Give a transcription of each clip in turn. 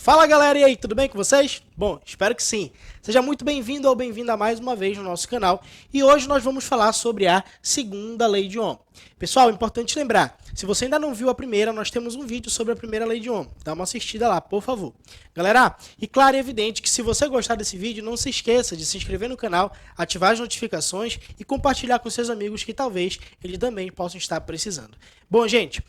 Fala galera, e aí, tudo bem com vocês? Bom, espero que sim. Seja muito bem-vindo ou bem-vinda mais uma vez no nosso canal. E hoje nós vamos falar sobre a segunda lei de Ohm. Pessoal, é importante lembrar, se você ainda não viu a primeira, nós temos um vídeo sobre a primeira lei de Ohm. Dá uma assistida lá, por favor. Galera, e claro e evidente que se você gostar desse vídeo, não se esqueça de se inscrever no canal, ativar as notificações e compartilhar com seus amigos que talvez eles também possam estar precisando. Bom, gente,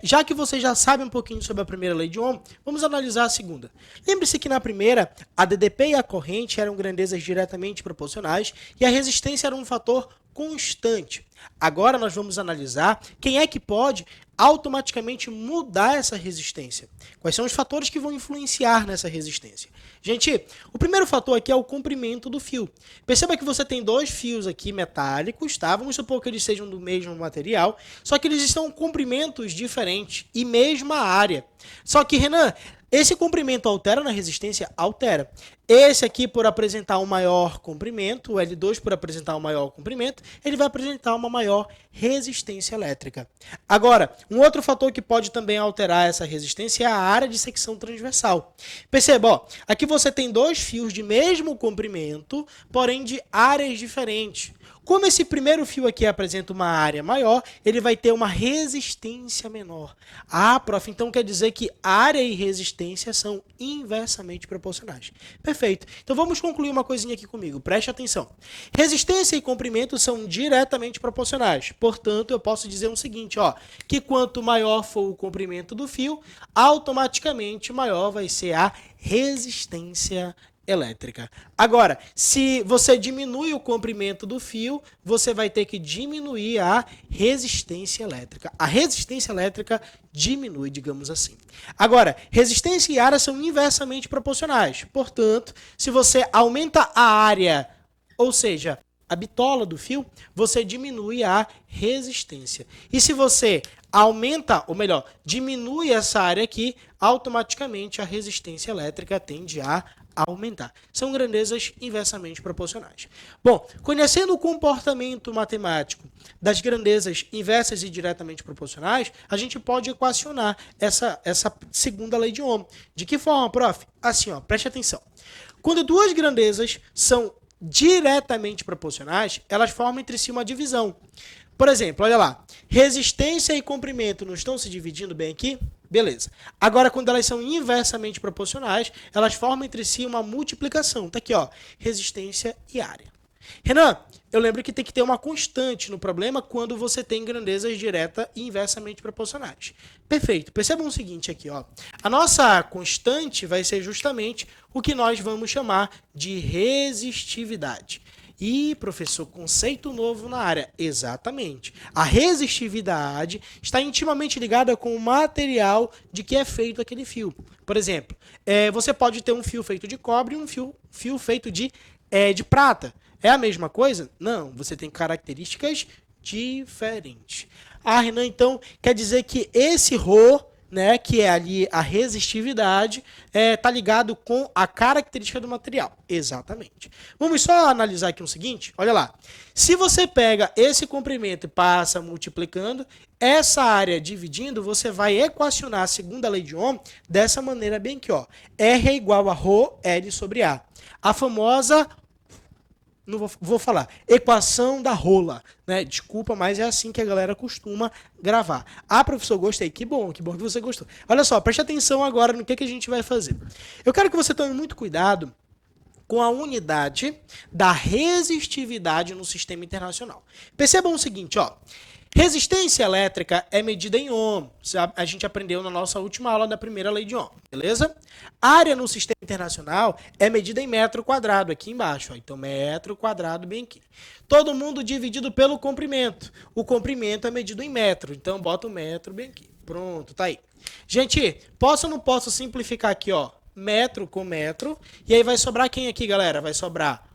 já que vocês já sabem um pouquinho sobre a primeira lei de Ohm, vamos analisar a segunda. Lembre-se que na primeira, a DDP e a corrente eram grandezas diretamente proporcionais e a resistência era um fator constante. Agora nós vamos analisar quem é que pode automaticamente mudar essa resistência. Quais são os fatores que vão influenciar nessa resistência? Gente, o primeiro fator aqui é o comprimento do fio. Perceba que você tem dois fios aqui metálicos, tá? Vamos supor que eles sejam do mesmo material, só que eles estão com comprimentos diferentes e mesma área. Só que, Renan, esse comprimento altera na resistência? Altera. Esse aqui, por apresentar um maior comprimento, o L2 por apresentar um maior comprimento, ele vai apresentar uma maior resistência elétrica. Agora, um outro fator que pode também alterar essa resistência é a área de secção transversal. Perceba, ó, aqui você tem dois fios de mesmo comprimento, porém de áreas diferentes. Como esse primeiro fio aqui apresenta uma área maior, ele vai ter uma resistência menor. Ah, prof, então quer dizer que área e resistência são inversamente proporcionais. Perfeito. Então vamos concluir uma coisinha aqui comigo, preste atenção. Resistência e comprimento são diretamente proporcionais. Portanto, eu posso dizer o seguinte, ó, que quanto maior for o comprimento do fio, automaticamente maior vai ser a resistência elétrica. Agora, se você diminui o comprimento do fio, você vai ter que diminuir a resistência elétrica. A resistência elétrica diminui, digamos assim. Agora, resistência e área são inversamente proporcionais. Portanto, se você aumenta a área, ou seja, a bitola do fio, você diminui a resistência. E se você aumenta, ou melhor, diminui essa área aqui, automaticamente a resistência elétrica tende a aumentar. São grandezas inversamente proporcionais. Bom, conhecendo o comportamento matemático das grandezas inversas e diretamente proporcionais, a gente pode equacionar essa segunda lei de Ohm. De que forma, prof? Assim, ó, preste atenção. Quando duas grandezas são diretamente proporcionais, elas formam entre si uma divisão. Por exemplo, olha lá, resistência e comprimento não estão se dividindo bem aqui? Beleza. Agora, quando elas são inversamente proporcionais, elas formam entre si uma multiplicação. Tá aqui, ó, resistência e área. Renan, eu lembro que tem que ter uma constante no problema quando você tem grandezas direta e inversamente proporcionais. Perfeito. Percebam o seguinte aqui, ó. A nossa constante vai ser justamente o que nós vamos chamar de resistividade. E, professor, conceito novo na área. Exatamente. A resistividade está intimamente ligada com o material de que é feito aquele fio. Por exemplo, você pode ter um fio feito de cobre e um fio feito de prata. É a mesma coisa? Não, você tem características diferentes. Ah, Renan, então quer dizer que esse ρ, né, que é ali a resistividade, está ligado com a característica do material. Exatamente. Vamos só analisar aqui o seguinte, olha lá. Se você pega esse comprimento e passa multiplicando, essa área dividindo, você vai equacionar a segunda lei de Ohm dessa maneira bem aqui, ó. R é igual a ρ L sobre A. A famosa... não vou falar, equação da rola, né? Desculpa, mas é assim que a galera costuma gravar. Ah, professor, gostei. Que bom que você gostou. Olha só, preste atenção agora no que a gente vai fazer. Eu quero que você tome muito cuidado com a unidade da resistividade no sistema internacional. Percebam o seguinte, ó. Resistência elétrica é medida em ohm. A gente aprendeu na nossa última aula da primeira lei de Ohm, beleza? Área no sistema internacional é medida em metro quadrado, aqui embaixo. Ó. Então, metro quadrado bem aqui. Todo mundo dividido pelo comprimento. O comprimento é medido em metro. Então, bota o metro bem aqui. Pronto, tá aí. Gente, posso ou não posso simplificar aqui, ó? Metro com metro. E aí vai sobrar quem aqui, galera? Vai sobrar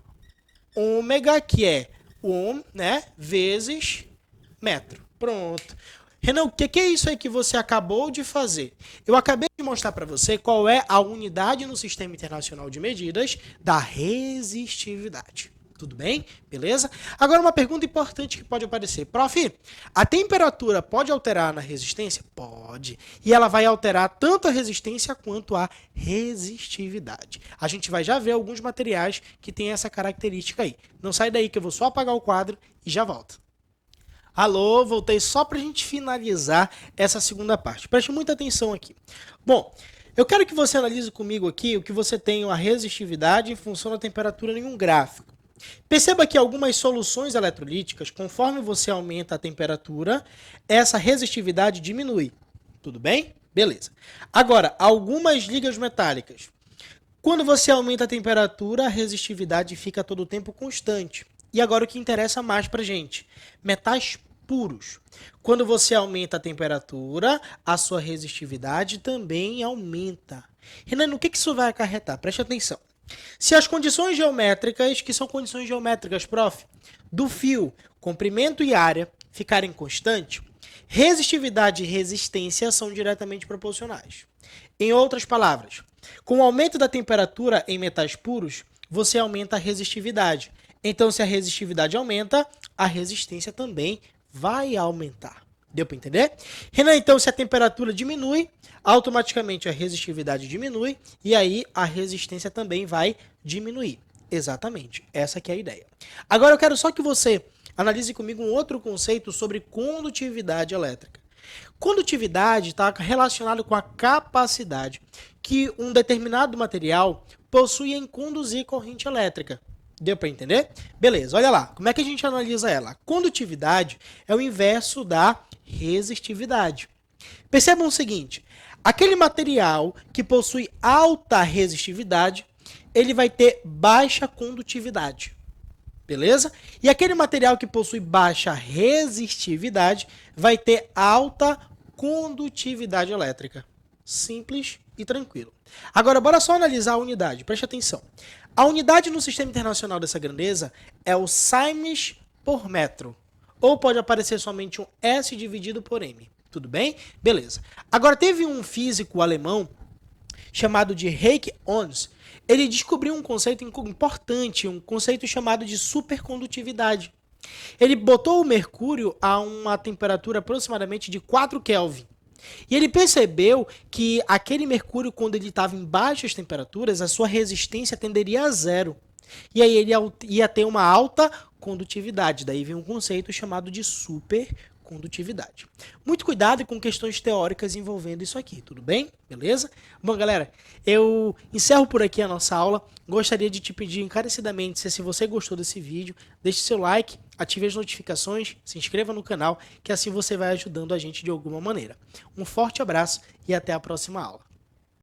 ômega, que é ohm, né? Vezes metro. Pronto. Renan, o que é isso aí que você acabou de fazer? Eu acabei de mostrar para você qual é a unidade no Sistema Internacional de Medidas da resistividade. Tudo bem? Beleza? Agora uma pergunta importante que pode aparecer. Prof, a temperatura pode alterar na resistência? Pode. E ela vai alterar tanto a resistência quanto a resistividade. A gente vai já ver alguns materiais que têm essa característica aí. Não sai daí que eu vou só apagar o quadro e já volto. Alô, voltei só para a gente finalizar essa segunda parte. Preste muita atenção aqui. Bom, eu quero que você analise comigo aqui o que você tem a resistividade em função da temperatura em um gráfico. Perceba que algumas soluções eletrolíticas, conforme você aumenta a temperatura, essa resistividade diminui. Tudo bem? Beleza. Agora, algumas ligas metálicas. Quando você aumenta a temperatura, a resistividade fica todo o tempo constante. E agora o que interessa mais para a gente? Metais puros. Quando você aumenta a temperatura, a sua resistividade também aumenta. Renan, o que isso vai acarretar? Preste atenção. Se as condições geométricas, que são condições geométricas, prof, do fio, comprimento e área ficarem constantes, resistividade e resistência são diretamente proporcionais. Em outras palavras, com o aumento da temperatura em metais puros, você aumenta a resistividade. Então, se a resistividade aumenta, a resistência também vai aumentar. Deu para entender? Renan, então, se a temperatura diminui, automaticamente a resistividade diminui e aí a resistência também vai diminuir. Exatamente, essa que é a ideia. Agora eu quero só que você analise comigo um outro conceito sobre condutividade elétrica. Condutividade está relacionado com a capacidade que um determinado material possui em conduzir corrente elétrica. Deu para entender? Beleza, olha lá. Como é que a gente analisa ela? A condutividade é o inverso da resistividade. Percebam o seguinte, aquele material que possui alta resistividade, ele vai ter baixa condutividade. Beleza? E aquele material que possui baixa resistividade vai ter alta condutividade elétrica. Simples e tranquilo. Agora, bora só analisar a unidade. Preste atenção. A unidade no Sistema Internacional dessa grandeza é o Siemens por metro. Ou pode aparecer somente um S dividido por M. Tudo bem? Beleza. Agora, teve um físico alemão chamado de Heike Ohlson. Ele descobriu um conceito importante, um conceito chamado de supercondutividade. Ele botou o mercúrio a uma temperatura aproximadamente de 4 Kelvin. E ele percebeu que aquele mercúrio, quando ele estava em baixas temperaturas, a sua resistência tenderia a zero. E aí ele ia ter uma alta condutividade. Daí vem um conceito chamado de supercondutividade. Muito cuidado com questões teóricas envolvendo isso aqui, tudo bem? Beleza? Bom, galera, eu encerro por aqui a nossa aula. Gostaria de te pedir encarecidamente, se você gostou desse vídeo, deixe seu like, ative as notificações, se inscreva no canal, que assim você vai ajudando a gente de alguma maneira. Um forte abraço e até a próxima aula.